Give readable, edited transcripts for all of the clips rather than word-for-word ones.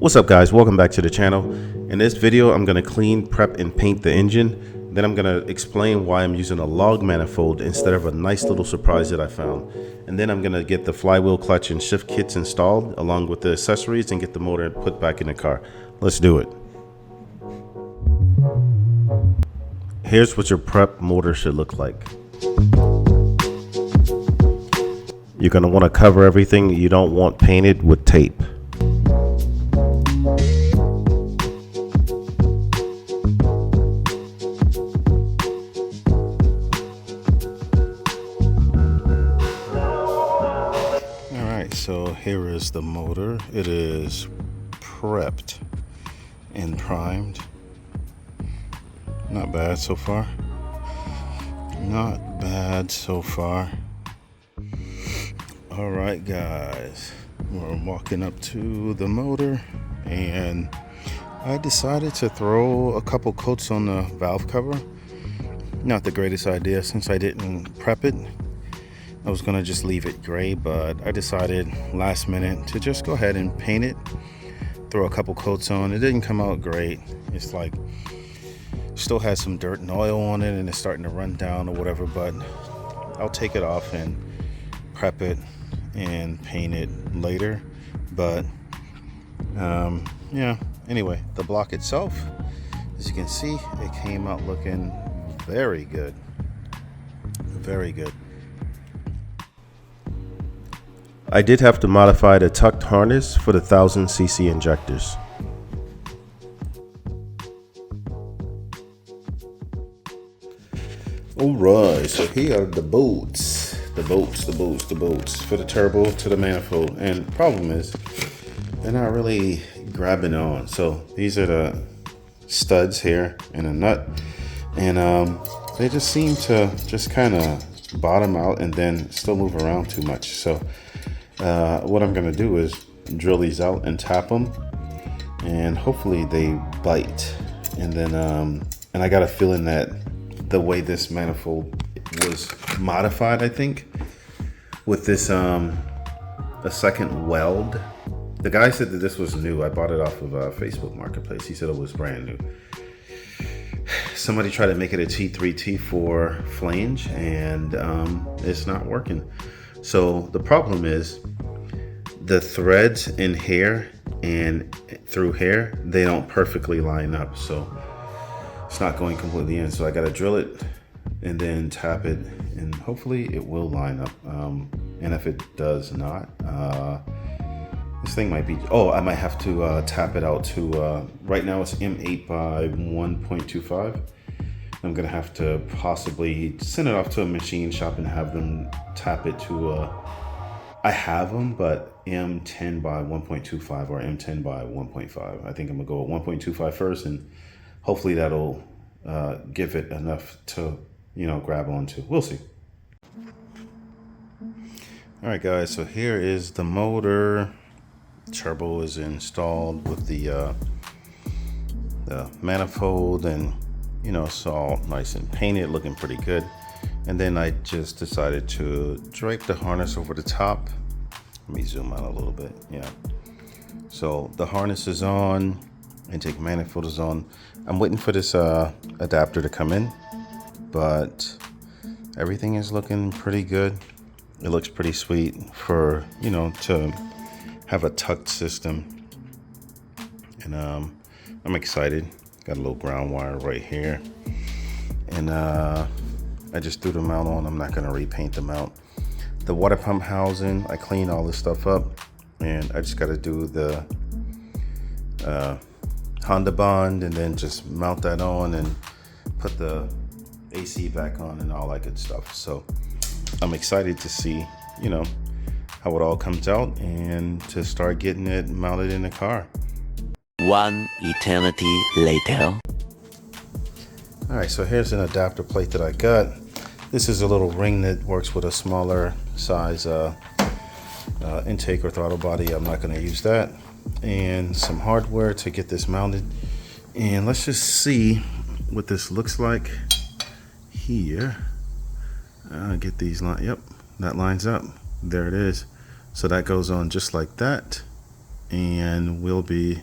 What's up guys, welcome back to the channel. In this video I'm going to clean, prep and paint the engine. Then I'm going to explain why I'm using a log manifold instead of a nice little surprise that I found. And then I'm going to get the flywheel, clutch and shift kits installed along with the accessories and get the motor put back in the car. Let's do it. Here's what your prep motor should look like. You're going to want to cover everything you don't want painted with tape. So here is the motor. It is prepped and primed. Not bad so far. Not bad so far. All right, guys. We're walking up to the motor and I decided to throw a couple coats on the valve cover. Not the greatest idea since I didn't prep it. I was gonna just leave it gray, but I decided last minute to just go ahead and paint it, throw a couple coats on. It didn't come out great. It's like still has some dirt and oil on it and it's starting to run down or whatever, but I'll take it off and prep it and paint it later. But yeah, anyway, the block itself, as you can see, it came out looking very good. Very good. I did have to modify the tucked harness for the 1000cc injectors. Alright, so here are the bolts. The bolts for the turbo to the manifold. And the problem is, they're not really grabbing on. So these are the studs here and a nut. And they just seem to just kind of bottom out and then still move around too much. So what I'm gonna do is drill these out and tap them, and hopefully they bite. And then and I got a feeling that the way this manifold was modified, I think with this a second weld. The guy said that this was new. I bought it off of Facebook Marketplace. He said it was brand new. Somebody tried to make it a T3 T4 flange and it's not working. So the problem is the threads in here and through here, they don't perfectly line up. So it's not going completely in. So I got to drill it and then tap it and hopefully it will line up. And if it does not, this thing might be, I might have to tap it out to, right now it's M8 by 1.25. I'm gonna have to possibly send it off to a machine shop and have them tap it to I have them, but M10 by 1.25 or M10 by 1.5. I think I'm gonna go with 1.25 first, and hopefully that'll give it enough to, grab onto. We'll see. All right, guys. So here is the motor. Turbo is installed with the manifold, and it's all nice and painted, looking pretty good. And then I just decided to drape the harness over the top. Let me zoom out a little bit. Yeah. So the harness is on, intake manifold is on. I'm waiting for this adapter to come in, but everything is looking pretty good. It looks pretty sweet for, to have a tucked system. And I'm excited. Got a little ground wire right here. And I just threw the mount on. I'm not gonna repaint the mount. The water pump housing, I cleaned all this stuff up, and I just gotta do the Honda bond and then just mount that on and put the AC back on and all that good stuff. So I'm excited to see, how it all comes out and to start getting it mounted in the car. One eternity later. All right, so here's an adapter plate that I got. This is a little ring that works with a smaller size intake or throttle body. I'm not gonna use that. And some hardware to get this mounted. And let's just see what this looks like here. Get these yep, that lines up. There it is. So that goes on just like that, and we'll be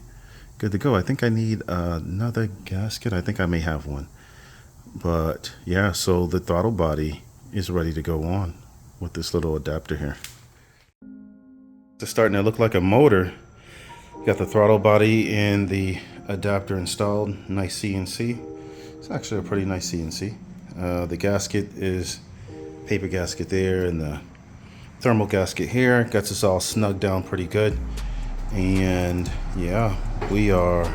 good to go. I think I need another gasket. I think I may have one. But yeah, so the throttle body is ready to go on with this little adapter here. It's starting to look like a motor. Got the throttle body and the adapter installed. Nice CNC. It's actually a pretty nice CNC. The gasket is paper gasket there, and the thermal gasket here. Gets us all snugged down pretty good. And yeah, we are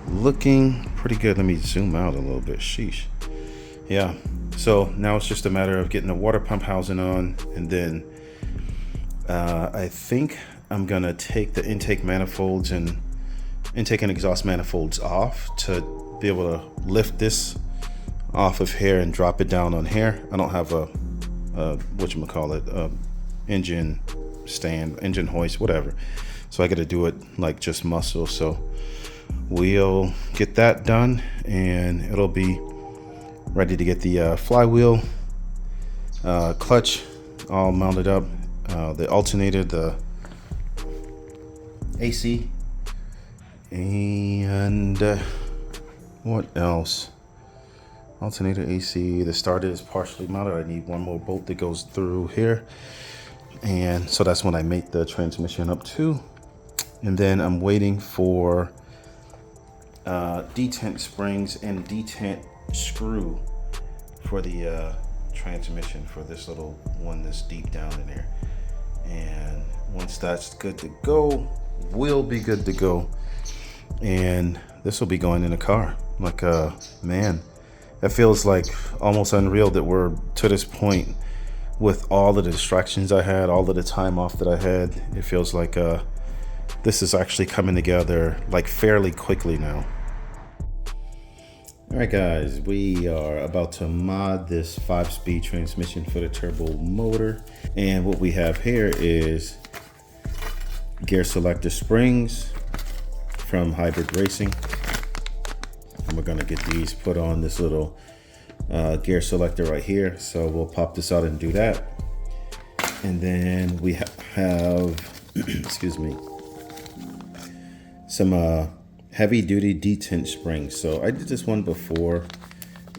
looking pretty good. Let me zoom out a little bit. Sheesh. Yeah, so now it's just a matter of getting the water pump housing on, and then I think I'm gonna take the intake manifolds and intake and exhaust manifolds off to be able to lift this off of here and drop it down on here. I don't have a whatchamacallit, engine stand, engine hoist, whatever. So I got to do it like just muscle. So we'll get that done, and it'll be ready to get the flywheel, clutch all mounted up, the alternator, the AC, and what else? Alternator, AC, the starter is partially mounted. I need one more bolt that goes through here, and so that's when I make the transmission up to. And then I'm waiting for detent springs and detent screw for the transmission for this little one that's deep down in there. And once that's good to go, we'll be good to go, and this will be going in the car. Like man, it feels like almost unreal that we're to this point with all the distractions I had, all of the time off that I had. It feels like this is actually coming together like fairly quickly now. All right, guys, we are about to mod this 5-speed transmission for the turbo motor. And what we have here is gear selector springs from Hybrid Racing. And we're gonna get these put on this little gear selector right here. So we'll pop this out and do that. And then we have, excuse me, some heavy duty detent springs. So I did this one before,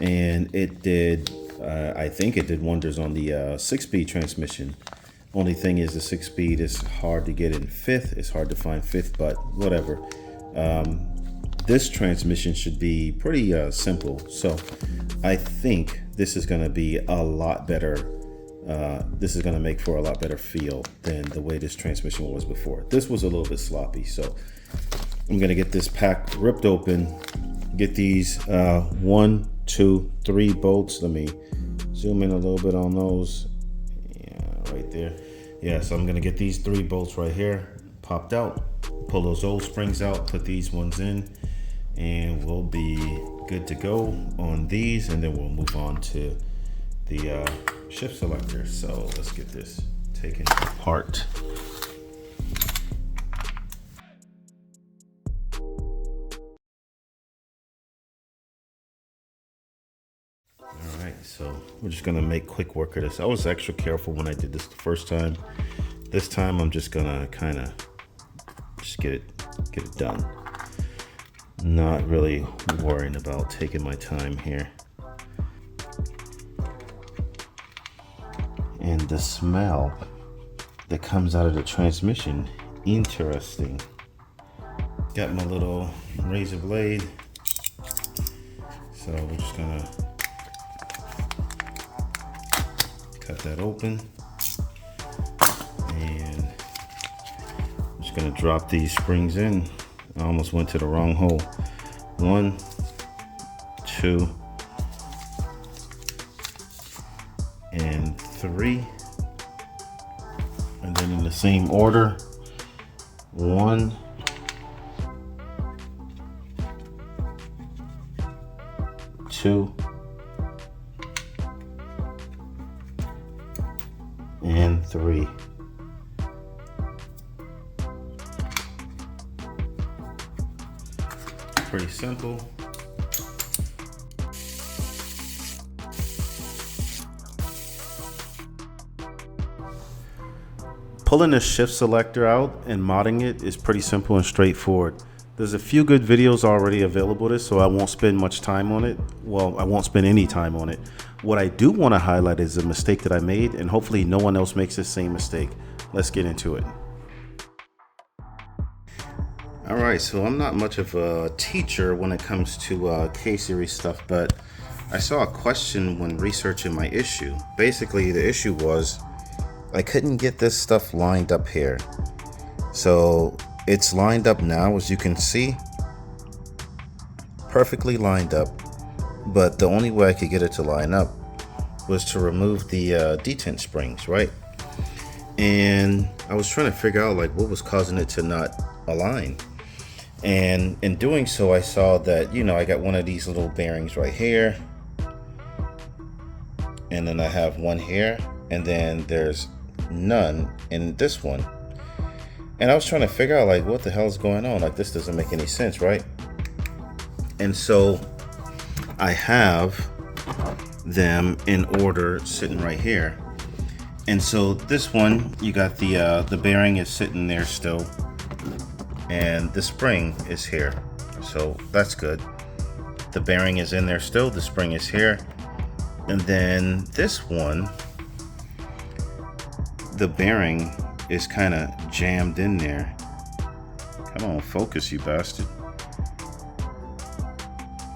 and it did, I think it did wonders on the 6-speed transmission. Only thing is the 6-speed is hard to get in 5th. It's hard to find 5th, but whatever. This transmission should be pretty simple. So I think this is gonna be a lot better. This is gonna make for a lot better feel than the way this transmission was before. This was a little bit sloppy. So I'm gonna get this pack ripped open, get these 1, 2, 3 bolts. Let me zoom in a little bit on those. Yeah, right there. Yeah, so I'm gonna get these 3 bolts right here popped out, pull those old springs out, put these ones in, and we'll be good to go on these, and then we'll move on to the shift selector. So let's get this taken apart. So we're just gonna make quick work of this. I was extra careful when I did this the first time. This time I'm just gonna kind of just get it done. Not really worrying about taking my time here. And the smell that comes out of the transmission, interesting. Got my little razor blade. So we're just gonna cut that open, and I'm just gonna drop these springs in. I almost went to the wrong hole. 1, 2, and 3, and then in the same order, 1, 2, and 3. Pretty simple. Pulling the shift selector out and modding it is pretty simple and straightforward. There's a few good videos already available to this, so I won't spend much time on it. Well, I won't spend any time on it. What I do want to highlight is a mistake that I made, and hopefully no one else makes the same mistake. Let's get into it. All right, so I'm not much of a teacher when it comes to K-series stuff, but I saw a question when researching my issue. Basically, the issue was I couldn't get this stuff lined up here. So it's lined up now, as you can see, perfectly lined up, but the only way I could get it to line up was to remove the detent springs, right? And I was trying to figure out like what was causing it to not align. And in doing so, I saw that, you know, I got one of these little bearings right here, and then I have one here, and then there's none in this one. And I was trying to figure out like what the hell is going on, like this doesn't make any sense, right? And so I have them in order sitting right here. And so this one, you got the bearing is sitting there still, and the spring is here, so that's good. The bearing is in there still, the spring is here. And then this one, the bearing is kind of jammed in there. Come on, focus, you bastard.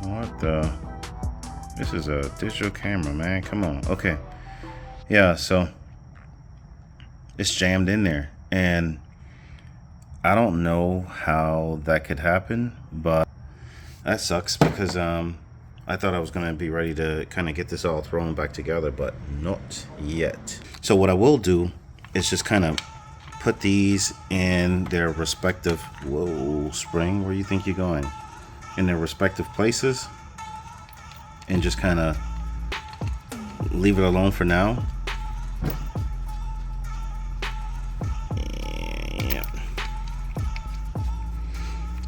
What the? This is a digital camera, man. Come on. Okay. Yeah, so it's jammed in there, and I don't know how that could happen, but that sucks because I thought I was going to be ready to kind of get this all thrown back together, but not yet. So what I will do is just kind of put these in their respective, whoa, spring, where you think you're going? In their respective places, and just kind of leave it alone for now.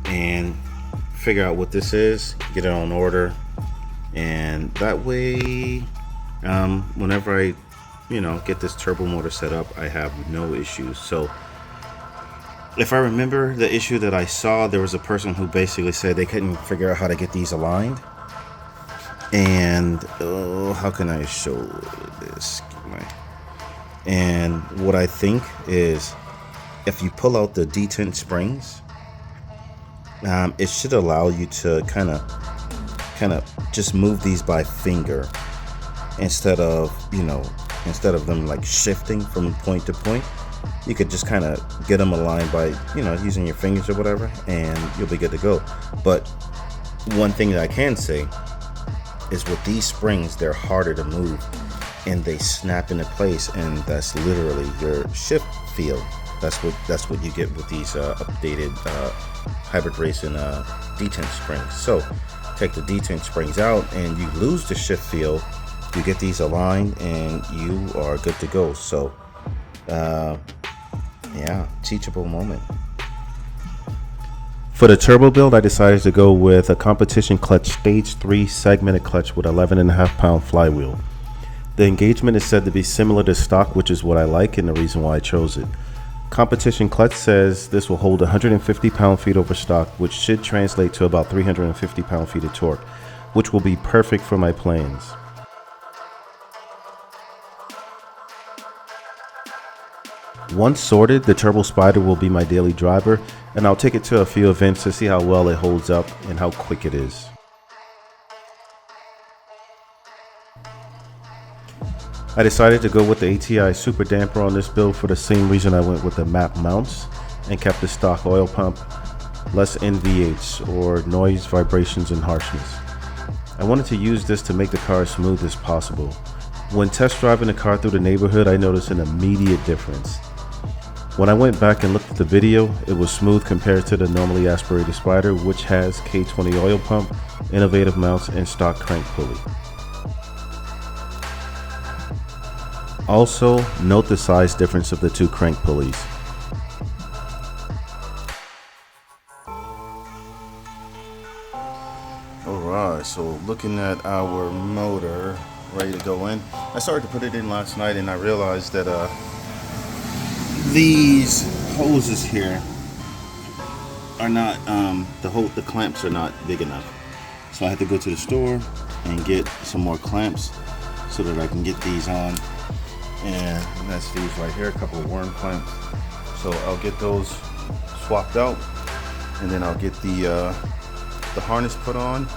And figure out what this is, get it on order, and that way whenever I get this turbo motor set up, I have no issues. So if I remember the issue that I saw, there was a person who basically said they couldn't figure out how to get these aligned. And how can I show this? And what I think is, if you pull out the detent springs, it should allow you to kind of just move these by finger instead of them like shifting from point to point. You could just kind of get them aligned by using your fingers or whatever, and you'll be good to go. But one thing that I can say is with these springs, they're harder to move and they snap into place, and that's literally your shift feel. That's what you get with these updated hybrid racing detent springs. So take the detent springs out and you lose the shift feel, you get these aligned, and you are good to go. So yeah, teachable moment. For the turbo build, I decided to go with a competition clutch stage 3 segmented clutch with 11.5 pound flywheel. The engagement is said to be similar to stock, which is what I like and the reason why I chose it. Competition clutch says this will hold 150 pound-feet over stock, which should translate to about 350 pound-feet of torque, which will be perfect for my plans. Once sorted, the Turbo Spyder will be my daily driver, and I'll take it to a few events to see how well it holds up and how quick it is. I decided to go with the ATI Super Damper on this build for the same reason I went with the map mounts and kept the stock oil pump, less NVH or noise, vibrations, and harshness. I wanted to use this to make the car as smooth as possible. When test driving the car through the neighborhood, I noticed an immediate difference. When I went back and looked at the video, it was smooth compared to the normally aspirated Spyder, which has K20 oil pump, innovative mounts, and stock crank pulley. Also, note the size difference of the two crank pulleys. Alright, so looking at our motor ready to go in. I started to put it in last night and I realized that these hoses here are not the clamps are not big enough, so I had to go to the store and get some more clamps so that I can get these on. And that's these right here, a couple of worm clamps. So I'll get those swapped out, and then I'll get the harness put on,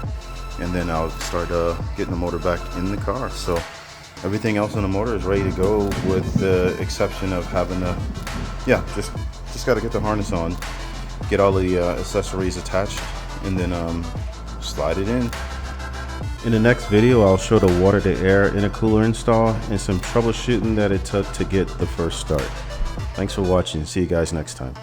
and then I'll start getting the motor back in the car. So everything else on the motor is ready to go, with the exception of having just got to get the harness on, get all the accessories attached, and then slide it in. In the next video, I'll show the water to air intercooler install and some troubleshooting that it took to get the first start. Thanks for watching. See you guys next time.